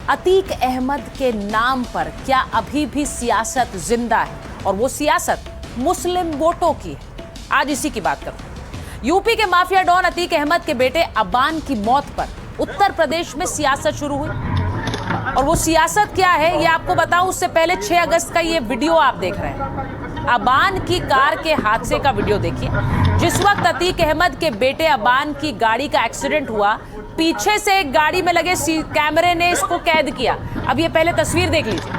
अतीक अहमद के नाम पर क्या अभी भी सियासत जिंदा है? और वो सियासत मुस्लिम वोटों की है। आज इसी की बात करूं। यूपी के माफिया डॉन अतीक अहमद के बेटे अबान की मौत पर उत्तर प्रदेश में सियासत शुरू हुई। और वो सियासत क्या है ये आपको बताऊं उससे पहले 6 अगस्त का ये वीडियो आप देख रहे हैं। अबान की कार के हादसे का वीडियो देखिए। जिस वक्त अतीक अहमद के बेटे अबान की गाड़ी का एक्सीडेंट हुआ, पीछे से एक गाड़ी में लगे कैमरे ने इसको कैद किया। अब ये पहले तस्वीर देख लीजिए।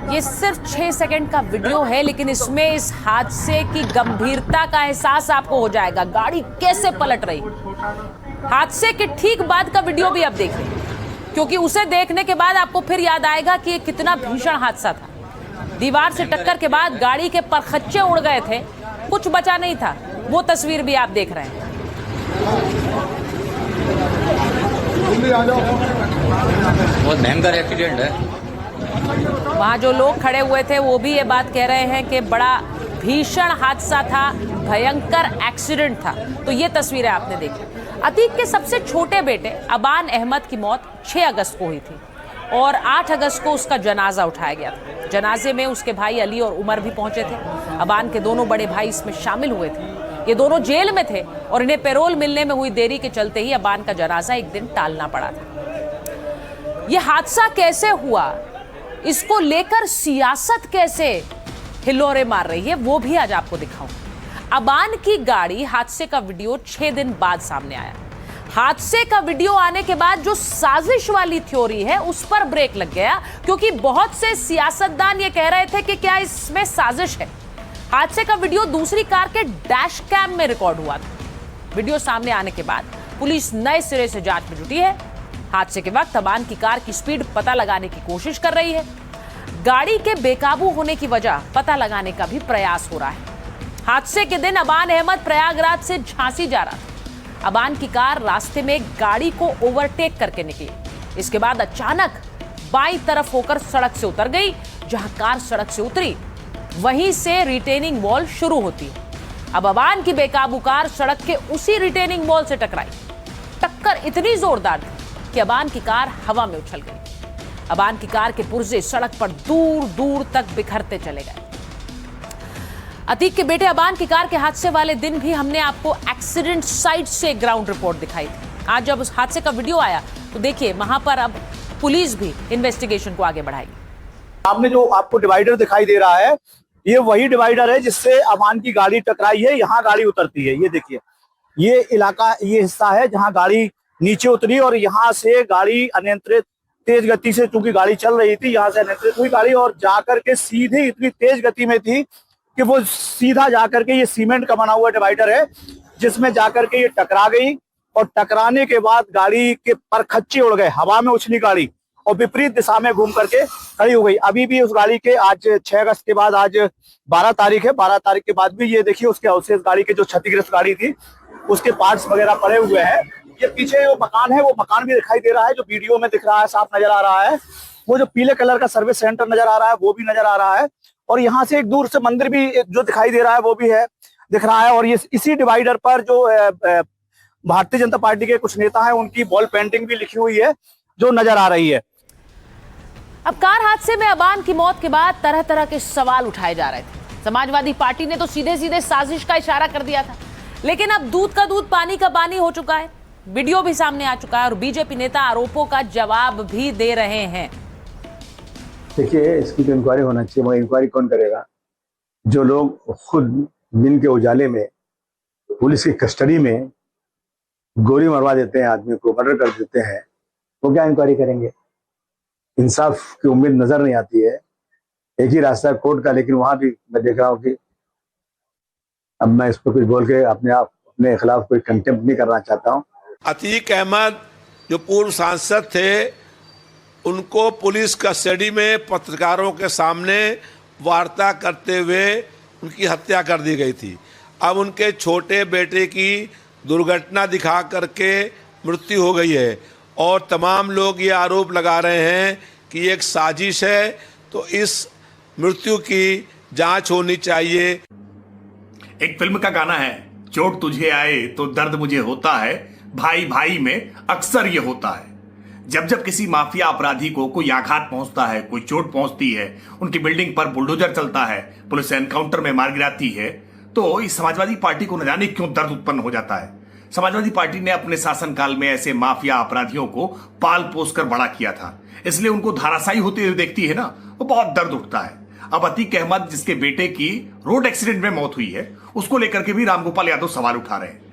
ये सिर्फ 6 सेकंड का वीडियो है, लेकिन इसमें इस हादसे की गंभीरता का एहसास आपको हो जाएगा। गाड़ी कैसे पलट रही। हादसे के ठीक बाद का वीडियो भी आप देखिए, क्योंकि उसे देखने के बाद आपको फिर याद आएगा कि ये कितना भीषण हादसा था। दीवार से टक्कर के बाद गाड़ी के परखच्चे उड़ गए थे, कुछ बचा नहीं था। वो तस्वीर भी आप देख रहे हैं। बहुत भयंकर एक्सीडेंट है। वहां जो लोग खड़े हुए थे वो भी ये बात कह रहे हैं कि बड़ा भीषण हादसा था, भयंकर एक्सीडेंट था। तो ये तस्वीरें आपने देखी। अतीक के सबसे छोटे बेटे अबान अहमद की मौत 6 अगस्त को हुई थी और 8 अगस्त को उसका जनाजा उठाया गया था। जनाजे में उसके भाई अली और उमर भी पहुंचे थे। अबान के दोनों बड़े भाई इसमें शामिल हुए थे। ये दोनों जेल में थे और इन्हें पैरोल मिलने में हुई देरी के चलते ही अबान का जनाजा एक दिन टालना पड़ा था। ये हादसा कैसे हुआ, इसको लेकर सियासत कैसे हिलोरे मार रही है, वो भी आज आपको दिखाऊं। अबान की गाड़ी हादसे का वीडियो 6 दिन बाद सामने आया। हादसे का वीडियो आने के बाद जो साजिश वाली थ्योरी है उस पर ब्रेक लग गया, क्योंकि बहुत से सियासतदान ये कह रहे थे कि क्या इसमें साजिश है। हादसे का वीडियो दूसरी कार के डैश कैम में रिकॉर्ड हुआ था। वीडियो सामने आने के बाद पुलिस नए सिरे से जांच में जुटी है। हादसे के वक्त अबान की कार की स्पीड पता लगाने की कोशिश कर रही है। गाड़ी के बेकाबू होने की वजह पता लगाने का भी प्रयास हो रहा है। हादसे के दिन अबान अहमद प्रयागराज से झांसी जा रहा था। अबान की कार रास्ते में गाड़ी को ओवरटेक करके निकली। इसके बाद अचानक बाईं तरफ होकर सड़क से उतर गई। जहां कार सड़क से उतरी वहीं से रिटेनिंग वॉल शुरू होती है। अब अबान की बेकाबू कार सड़क के उसी रिटेनिंग वॉल से टकराई। टक्कर इतनी जोरदार थी कि अबान की कार हवा में उछल गई। अबान की कार के पुर्जे सड़क पर दूर दूर तक बिखरते चले गए। अतीक के बेटे अबान की कार के हादसे वाले दिन भी हमने आपको एक्सीडेंट साइट से ग्राउंड रिपोर्ट दिखाई थी। आज जब उस हादसे का वीडियो आया तो देखिए वहां पर अब पुलिस भी इन्वेस्टिगेशन को आगे बढ़ाएगी। सामने जो आपको डिवाइडर दिखाई दे रहा है, ये वही डिवाइडर है जिससे अबान की गाड़ी टकराई है। यहाँ गाड़ी उतरती है, ये देखिए, ये इलाका, ये हिस्सा है जहाँ गाड़ी नीचे उतरी और यहाँ से गाड़ी अनियंत्रित तेज गति से, चूंकि गाड़ी चल रही थी, यहाँ से अनियंत्रित हुई गाड़ी और जाकर के सीधे इतनी तेज गति में थी कि वो सीधा जाकर के, ये सीमेंट का बना हुआ डिवाइडर है जिसमें जाकर के ये टकरा गई और टकराने के बाद गाड़ी के परखच्चे उड़ गए, हवा में उछली गाड़ी और विपरीत दिशा में घूम करके खड़ी हो गई। अभी भी उस गाड़ी के, आज 6 अगस्त के बाद आज 12 तारीख है, 12 तारीख के बाद भी ये देखिए उसके अवशेष, गाड़ी के जो क्षतिग्रस्त गाड़ी थी उसके पार्ट्स वगैरह पड़े हुए हैं। ये पीछे जो मकान है वो मकान भी दिखाई दे रहा है, जो वीडियो में दिख रहा है, साफ नजर आ रहा है। वो जो पीले कलर का सर्विस सेंटर नजर आ रहा है वो भी नजर आ रहा है और यहाँ से एक दूर से मंदिर भी जो दिखाई दे रहा है वो भी है, दिख रहा है। और ये इसी डिवाइडर पर जो भारतीय जनता पार्टी के कुछ नेता हैं उनकी वॉल पेंटिंग भी लिखी हुई है जो नजर आ रही है। अब कार हादसे में अबान की मौत के बाद तरह तरह के सवाल उठाए जा रहे थे। समाजवादी पार्टी ने तो सीधे सीधे साजिश का इशारा कर दिया था, लेकिन अब दूध का दूध पानी का पानी हो चुका है। वीडियो भी सामने आ चुका है और बीजेपी नेता आरोपों का जवाब भी दे रहे हैं। देखिए, इसकी तो इंक्वायरी होना चाहिए, मगर इंक्वायरी कौन करेगा? जो लोग खुद दिन के उजाले में पुलिस की कस्टडी में गोली मरवा देते हैं, आदमी को मर्डर कर देते हैं, वो क्या इंक्वायरी करेंगे? इंसाफ की उम्मीद नजर नहीं आती है। एक ही रास्ता है कोर्ट का, लेकिन वहां भी मैं देख रहा हूँ कि अब मैं इस पर कुछ बोल के अपने खिलाफ कोई कंटेम्प्ट नहीं करना चाहता हूँ। अतीक अहमद जो पूर्व सांसद थे, उनको पुलिस कस्टडी में पत्रकारों के सामने वार्ता करते हुए उनकी हत्या कर दी गई थी। अब उनके छोटे बेटे की दुर्घटना दिखा करके मृत्यु हो गई है और तमाम लोग ये आरोप लगा रहे हैं कि ये एक साजिश है, तो इस मृत्यु की जांच होनी चाहिए। एक फिल्म का गाना है, चोट तुझे आए तो दर्द मुझे होता है, भाई भाई में अक्सर ये होता है। जब जब किसी माफिया अपराधी को कोई आघात पहुंचता है, कोई चोट पहुंचती है, उनकी बिल्डिंग पर बुलडोजर चलता है, पुलिस एनकाउंटर में मार गिराती है, तो इस समाजवादी पार्टी को न जाने क्यों दर्द उत्पन्न हो जाता है। समाजवादी पार्टी ने अपने शासनकाल में ऐसे माफिया अपराधियों को पाल पोस कर बड़ा किया था, इसलिए उनको धाराशायी होते हुए देखती है ना, वो बहुत दर्द उठता है। अब अतीक अहमद, जिसके बेटे की रोड एक्सीडेंट में मौत हुई है, उसको लेकर के भी रामगोपाल यादव सवाल उठा रहे हैं।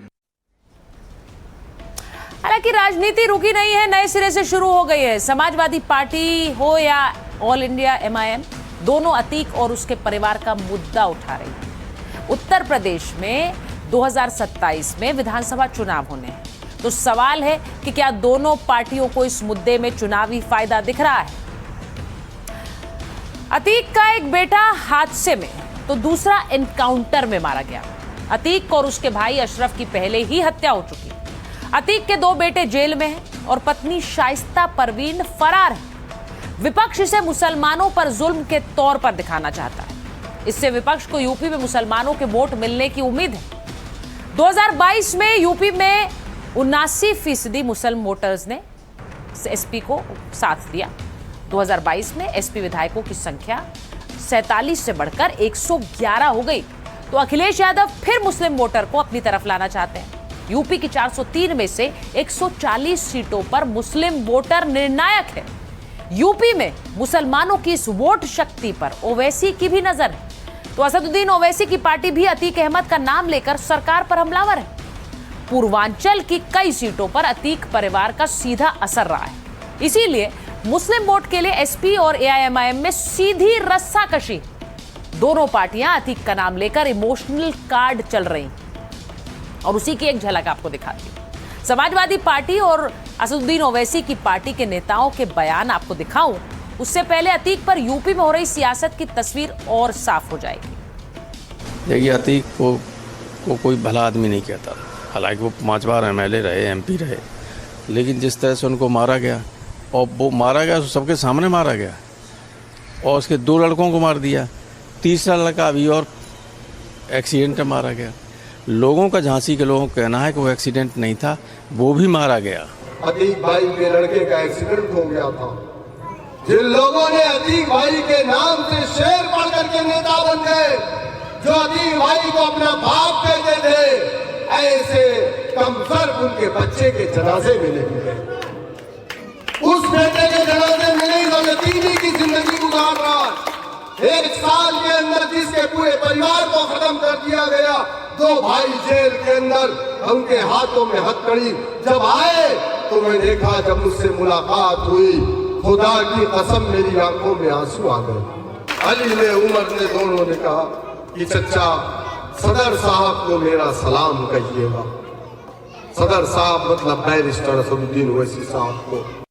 हालांकि राजनीति रुकी नहीं है, नए सिरे से शुरू हो गई है। समाजवादी पार्टी हो या ऑल इंडिया MIM, दोनों अतीक और उसके परिवार का मुद्दा उठा रही है। उत्तर प्रदेश में 2027 में विधानसभा चुनाव होने हैं, तो सवाल है कि क्या दोनों पार्टियों को इस मुद्दे में चुनावी फायदा दिख रहा है। अतीक का एक बेटा हादसे में तो दूसरा एनकाउंटर में मारा गया। अतीक और उसके भाई अशरफ की पहले ही हत्या हो चुकी। अतीक के 2 बेटे जेल में हैं और पत्नी शाइस्ता परवीन फरार है। विपक्ष इसे मुसलमानों पर जुल्म के तौर पर दिखाना चाहता है। इससे विपक्ष को यूपी में मुसलमानों के वोट मिलने की उम्मीद है। 2022 में यूपी में 79% मुस्लिम वोटर्स ने एसपी को साथ दिया। 2022 में एसपी विधायकों की संख्या 47 से बढ़कर 111 हो गई। तो अखिलेश यादव फिर मुस्लिम वोटर को अपनी तरफ लाना चाहते हैं। यूपी की 403 में से 140 सीटों पर मुस्लिम वोटर निर्णायक है। यूपी में मुसलमानों की इस वोट शक्ति पर ओवैसी की भी नजर है। तो असदुद्दीन ओवैसी की पार्टी भी अतीक अहमद का नाम लेकर सरकार पर हमलावर है। पूर्वांचल की कई सीटों पर अतीक परिवार का सीधा असर रहा है। इसीलिए मुस्लिम वोट के लिए एसपी और AIMIM में सीधी रस्साकशी। दोनों पार्टियां अतीक का नाम लेकर इमोशनल कार्ड चल रही और उसी की एक झलक आपको दिखाती हूं। समाजवादी पार्टी और असदुद्दीन ओवैसी की पार्टी के नेताओं के बयान आपको दिखाऊं, उससे पहले अतीक पर यूपी में हो रही सियासत की तस्वीर और साफ हो जाएगी। देखिए, अतीक को कोई भला आदमी नहीं कहता। हालांकि वो 5 बार MLA रहे, MP रहे, लेकिन जिस तरह से उनको मारा गया, और वो मारा गया तो सबके सामने मारा गया, और उसके 2 लड़कों को मार दिया, तीसरा लड़का अभी और एक्सीडेंट में मारा गया। लोगों का, झांसी के लोगों का कहना है कि वो एक्सीडेंट नहीं था, वो भी मारा गया। अतीक भाई के लड़के का एक्सीडेंट हो गया था। जिन लोगों ने अतीक भाई के नाम से शेर पढ़ करके नेता बन गए, जो अतीक भाई को अपना बाप कहते थे, ऐसे कमसर उनके बच्चे के जनाजे में नहीं गए। उस बेटे के जनाजे में नहीं तो यतीमी की जिंदगी गुजार रहा। 1 साल के अंदर जिसके पूरे परिवार को खत्म कर दिया गया, 2 भाई जेल के अंदर, उनके हाथों में हथकड़ी जब आए तो मैं देखा, जब मुझसे मुलाकात हुई, खुदा की कसम मेरी आंखों में आंसू आ गए। अली ने, उमर ने, दोनों ने कहा कि चचा सदर साहब को मेरा सलाम कहिएगा। सदर साहब मतलब बैरिस्टर असदुद्दीन ओवैसी साहब को।